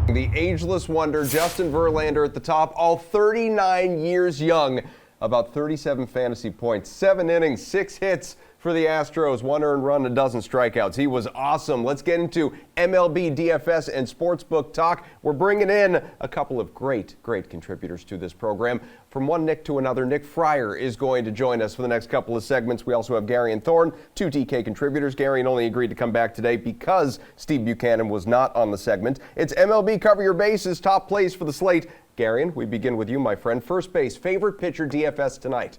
The ageless wonder, Justin Verlander at the top, all 39 years young, about 37 fantasy points, 7 innings, 6 hits for the Astros, 1 earned run, a dozen strikeouts. He was awesome. Let's get into MLB, DFS, and Sportsbook talk. We're bringing in a couple of great contributors to this program. From one Nick to another, Nick Friar is going to join us for the next couple of segments. We also have Garion Thorne, 2 TK contributors. Garion only agreed to come back today because Steve Buchanan was not on the segment. It's MLB Cover Your Bases, top plays for the slate. Garion, we begin with you, my friend. First base, favorite pitcher DFS tonight?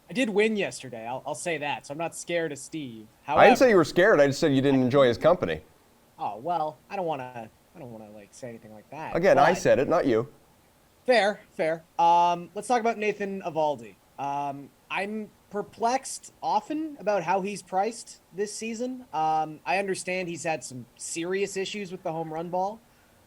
I did win yesterday. I'll say that, so I'm not scared of Steve. However, I didn't say you were scared. I just said you didn't enjoy his company. Oh well, I don't want to like say anything like that. Again, I said it, not you. Fair. Let's talk about Nathanvaldi. I'm perplexed often about how he's priced this season. I understand he's had some serious issues with the home run ball,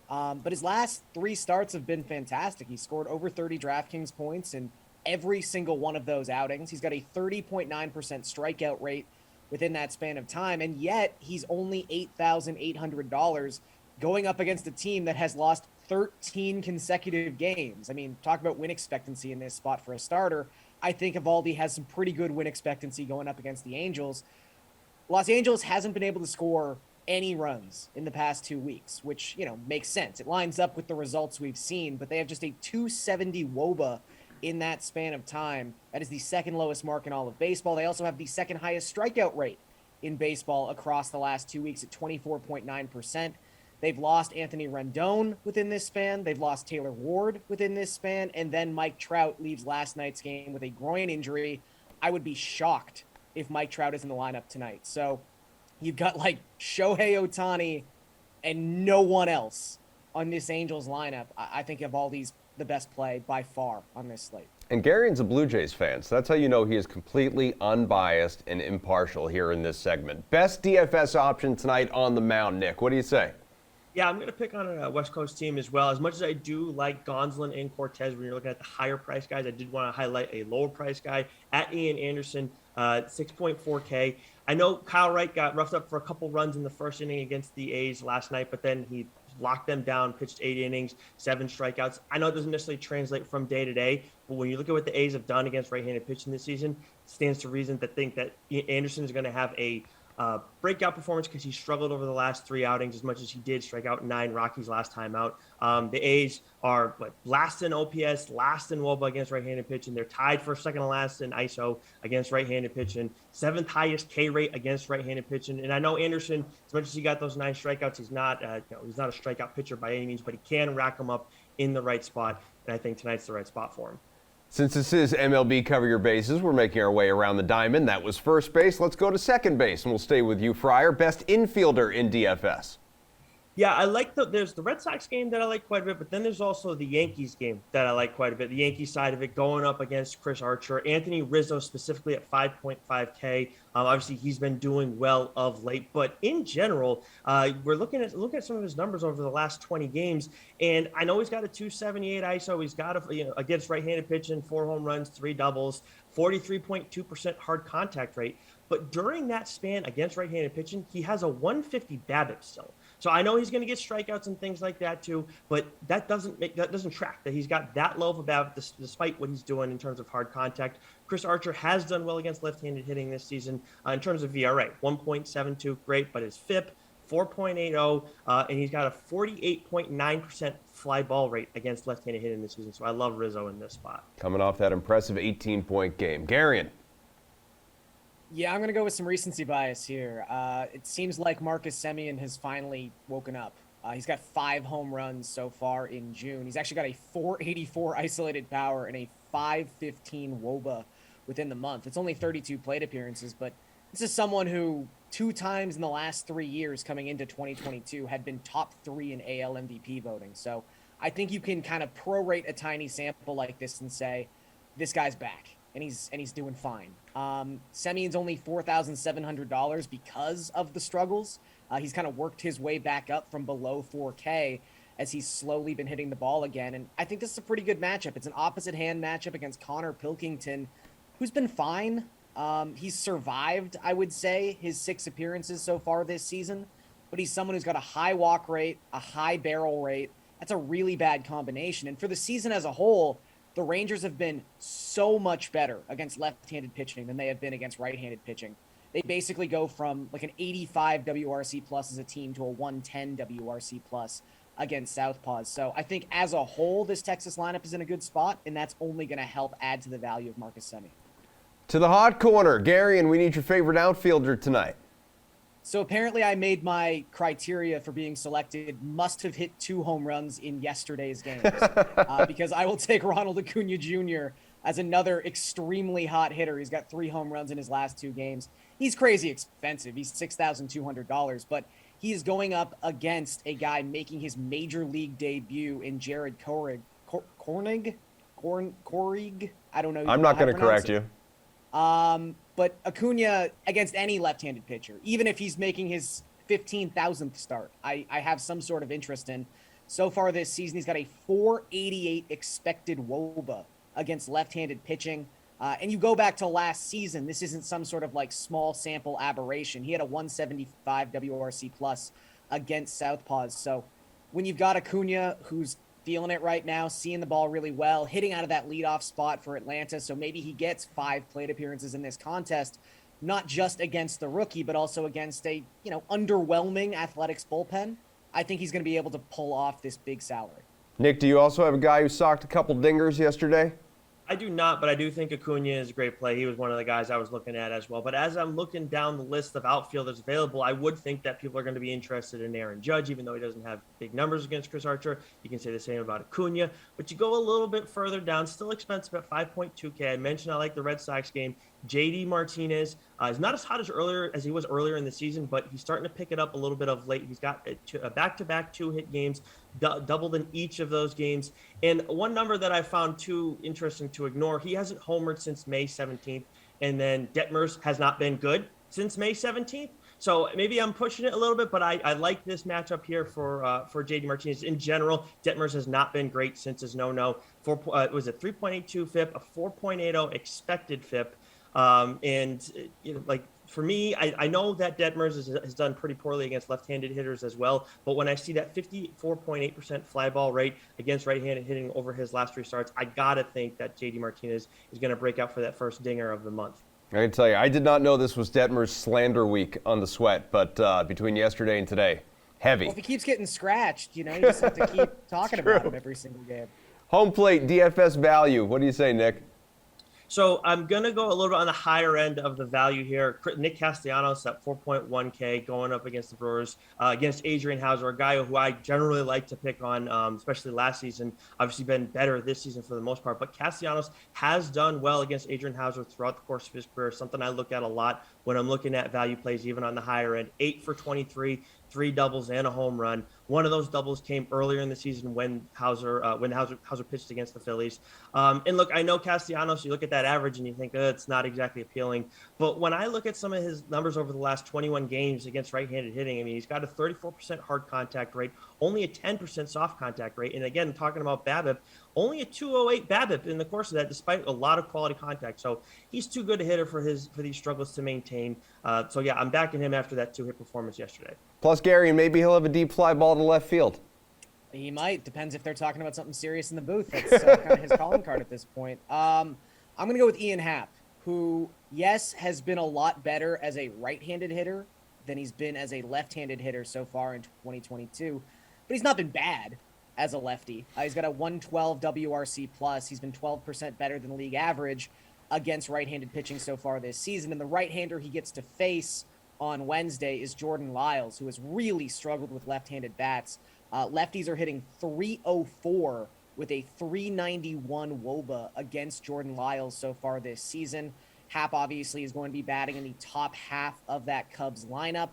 but his last 3 starts have been fantastic. He scored over 30 DraftKings points in every single one of those outings. He's got a 30.9% strikeout rate within that span of time, and yet he's only $8,800 going up against a team that has lost 13 consecutive games. I mean, talk about win expectancy in this spot for a starter. I think Evaldi has some pretty good win expectancy going up against the Angels. Los Angeles hasn't been able to score any runs in the past 2 weeks, which, makes sense. It lines up with the results we've seen, but they have just a 270 WOBA in that span of time. That is the second lowest mark in all of baseball. They also have the second highest strikeout rate in baseball across the last 2 weeks at 24.9%. They've lost Anthony Rendon within this span. They've lost Taylor Ward within this span. And then Mike Trout leaves last night's game with a groin injury. I would be shocked if Mike Trout is in the lineup tonight. So you've got like Shohei Ohtani and no one else on this Angels lineup. I think Evaldi's the best play by far on this slate. And Garion's a Blue Jays fan, so that's how you know he is completely unbiased and impartial here in this segment. Best DFS option tonight on the mound, Nick. What do you say? Yeah, I'm going to pick on a West Coast team as well. As much as I do like Gonsolin and Cortez, when you're looking at the higher price guys, I did want to highlight a lower price guy at Ian Anderson, 6.4K. I know Kyle Wright got roughed up for a couple runs in the first inning against the A's last night, but then he locked them down, pitched 8 innings, 7 strikeouts. I know it doesn't necessarily translate from day to day, but when you look at what the A's have done against right-handed pitching this season, it stands to reason to think that Anderson is going to have a breakout performance because he struggled over the last 3 outings as much as he did strike out 9 Rockies last time out. The A's are last in OPS, last in WOBA against right-handed pitching. They're tied for second to last in ISO against right-handed pitching, 7th highest K rate against right-handed pitching. And I know Anderson, as much as he got those 9 strikeouts, he's not a strikeout pitcher by any means, but he can rack them up in the right spot. And I think tonight's the right spot for him. Since this is MLB Cover Your Bases, we're making our way around the diamond. That was first base. Let's go to second base, and we'll stay with you, Friar. Best infielder in DFS. Yeah, I like there's the Red Sox game that I like quite a bit, but then there's also the Yankees game that I like quite a bit. The Yankees side of it going up against Chris Archer. Anthony Rizzo specifically at 5.5K. Obviously, he's been doing well of late, but in general, we're looking at some of his numbers over the last 20 games, and I know he's got a 278 ISO. He's got against right-handed pitching, 4 home runs, 3 doubles, 43.2% hard contact rate. But during that span against right-handed pitching, he has a 150 BABIP still. So I know he's going to get strikeouts and things like that too, but that doesn't track that he's got that low of a BABIP despite what he's doing in terms of hard contact. Chris Archer has done well against left-handed hitting this season in terms of VRA, 1.72, great, but his FIP 4.80, and he's got a 48.9% fly ball rate against left-handed hitting this season. So I love Rizzo in this spot. Coming off that impressive 18-point game. Garion. Yeah, I'm going to go with some recency bias here. It seems like Marcus Semien has finally woken up. He's got 5 home runs so far in June. He's actually got a 484 isolated power and a 515 WOBA within the month. It's only 32 plate appearances, but this is someone who 2 times in the last 3 years coming into 2022 had been top 3 in AL MVP voting. So I think you can kind of prorate a tiny sample like this and say, this guy's back. And he's doing fine. Semien's only $4,700 because of the struggles. He's kind of worked his way back up from below 4K as he's slowly been hitting the ball again. And I think this is a pretty good matchup. It's an opposite hand matchup against Connor Pilkington, who's been fine. He's survived, I would say, his 6 appearances so far this season. but he's someone who's got a high walk rate, a high barrel rate. That's a really bad combination. And for the season as a whole, the Rangers have been so much better against left-handed pitching than they have been against right-handed pitching. They basically go from like an 85 WRC plus as a team to a 110 WRC plus against Southpaws. So I think as a whole, this Texas lineup is in a good spot, and that's only going to help add to the value of Marcus Semien. To the hot corner, Garion, we need your favorite outfielder tonight. So apparently I made my criteria for being selected must have hit 2 home runs in yesterday's games because I will take Ronald Acuna Jr. as another extremely hot hitter. He's got 3 home runs in his last 2 games. He's crazy expensive. He's $6,200, but he is going up against a guy making his major league debut in Jared Koenig. I don't know. I'm not going to correct you. But Acuna against any left-handed pitcher, even if he's making his 15,000th start, I have some sort of interest in. So far this season, he's got a 488 expected WOBA against left-handed pitching. And you go back to last season, this isn't some sort of like small sample aberration. He had a 175 WRC plus against Southpaws. So when you've got Acuna, who's feeling it right now, seeing the ball really well, hitting out of that leadoff spot for Atlanta. So maybe he gets 5 plate appearances in this contest, not just against the rookie, but also against a, underwhelming Athletics bullpen. I think he's going to be able to pull off this big salary. Nick, do you also have a guy who socked a couple dingers yesterday? I do not, but I do think Acuna is a great play. He was one of the guys I was looking at as well. But as I'm looking down the list of outfielders available, I would think that people are going to be interested in Aaron Judge, even though he doesn't have big numbers against Chris Archer. You can say the same about Acuna. But you go a little bit further down, still expensive at 5.2K. I mentioned I like the Red Sox game. JD Martinez is not as hot as he was earlier in the season, but he's starting to pick it up a little bit of late. He's got a back-to-back 2-hit games, doubled in each of those games. And one number that I found too interesting to ignore, he hasn't homered since May 17th, and then Detmers has not been good since May 17th. So maybe I'm pushing it a little bit, but I like this matchup here for JD Martinez. In general, Detmers has not been great since his no-no. Was it 3.82 FIP, a 4.80 expected FIP. For me, I know that Detmers has done pretty poorly against left-handed hitters as well. But when I see that 54.8% fly ball rate against right-handed hitting over his last 3 starts, I got to think that JD Martinez is going to break out for that first dinger of the month. I can tell you, I did not know this was Detmer's slander week on the Sweat, but between yesterday and today, heavy. Well, if he keeps getting scratched, you just have to keep talking about him every single game. Home plate, DFS value. What do you say, Nick? So I'm going to go a little bit on the higher end of the value here. Nick Castellanos at 4.1K going up against the Brewers, against Adrian Hauser, a guy who I generally like to pick on, especially last season. Obviously been better this season for the most part, but Castellanos has done well against Adrian Hauser throughout the course of his career, something I look at a lot when I'm looking at value plays, even on the higher end. 8 for 23, 3 doubles and a home run. One of those doubles came earlier in the season when Hauser pitched against the Phillies. And look, I know Castellanos, you look at that average and you think, it's not exactly appealing. But when I look at some of his numbers over the last 21 games against right-handed hitting, I mean, he's got a 34% hard contact rate, only a 10% soft contact rate. And again, talking about BABIP, only a 208 BABIP in the course of that, despite a lot of quality contact. So he's too good a hitter for these struggles to maintain. So yeah, I'm backing him after that 2-hit performance yesterday. Plus, Gary, maybe he'll have a deep fly ball to left field. He might. Depends if they're talking about something serious in the booth. That's kind of his calling card at this point. I'm going to go with Ian Happ, who, yes, has been a lot better as a right-handed hitter than he's been as a left-handed hitter so far in 2022. But he's not been bad as a lefty. He's got a 112 WRC plus. He's been 12% better than league average against right-handed pitching so far this season. And the right-hander he gets to face on Wednesday is Jordan Lyles, who has really struggled with left-handed bats. Lefties are hitting 304 with a 391 WOBA against Jordan Lyles so far this season. Happ obviously is going to be batting in the top half of that Cubs lineup.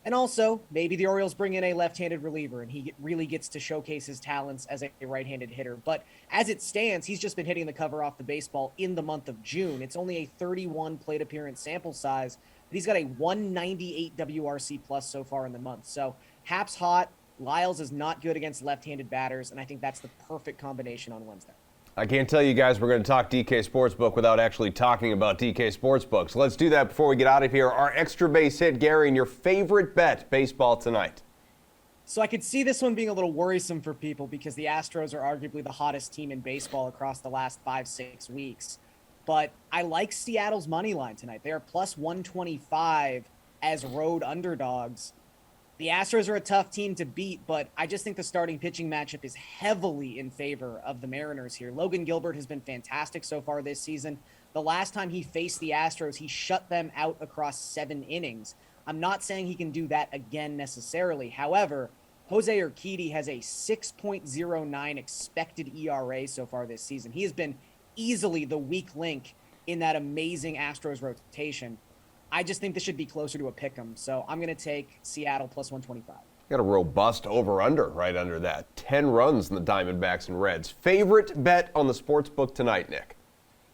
And also, maybe the Orioles bring in a left-handed reliever and he really gets to showcase his talents as a right-handed hitter. But as it stands, he's just been hitting the cover off the baseball in the month of June. It's only a 31 plate appearance sample size, but he's got a 198 WRC plus so far in the month. So Happ's hot. Lyles is not good against left-handed batters, and I think that's the perfect combination on Wednesday. I can't tell you guys we're going to talk DK Sportsbook without actually talking about DK Sportsbook. So let's do that before we get out of here. Our extra base hit, Gary, and your favorite bet baseball tonight. So I could see this one being a little worrisome for people because the Astros are arguably the hottest team in baseball across the last 5-6 weeks. But I like Seattle's money line tonight. They are plus 125 as road underdogs. The Astros are a tough team to beat, but I just think the starting pitching matchup is heavily in favor of the Mariners here. Logan Gilbert has been fantastic so far this season. The last time he faced the Astros, he shut them out across 7 innings. I'm not saying he can do that again necessarily. However, Jose Urquidy has a 6.09 expected ERA so far this season. He has been easily the weak link in that amazing Astros rotation. I just think this should be closer to a pick'em, so I'm going to take Seattle plus 125. Got a robust over-under right under that. 10 runs in the Diamondbacks and Reds. Favorite bet on the sports book tonight, Nick?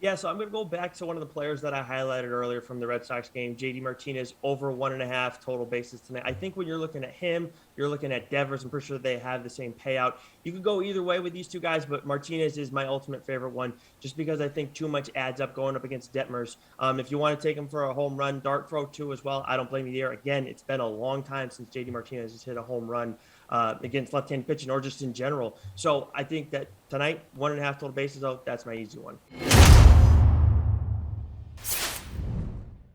Yeah, so I'm going to go back to one of the players that I highlighted earlier from the Red Sox game, JD Martinez, over 1.5 total bases tonight. I think when you're looking at him, you're looking at Devers. I'm pretty sure they have the same payout. You could go either way with these two guys, but Martinez is my ultimate favorite one just because I think too much adds up going up against Detmers. If you want to take him for a home run, dart throw too as well, I don't blame you there. Again, it's been a long time since JD Martinez has hit a home run against left-handed pitching or just in general. So I think that tonight, 1.5 total bases out, that's my easy one.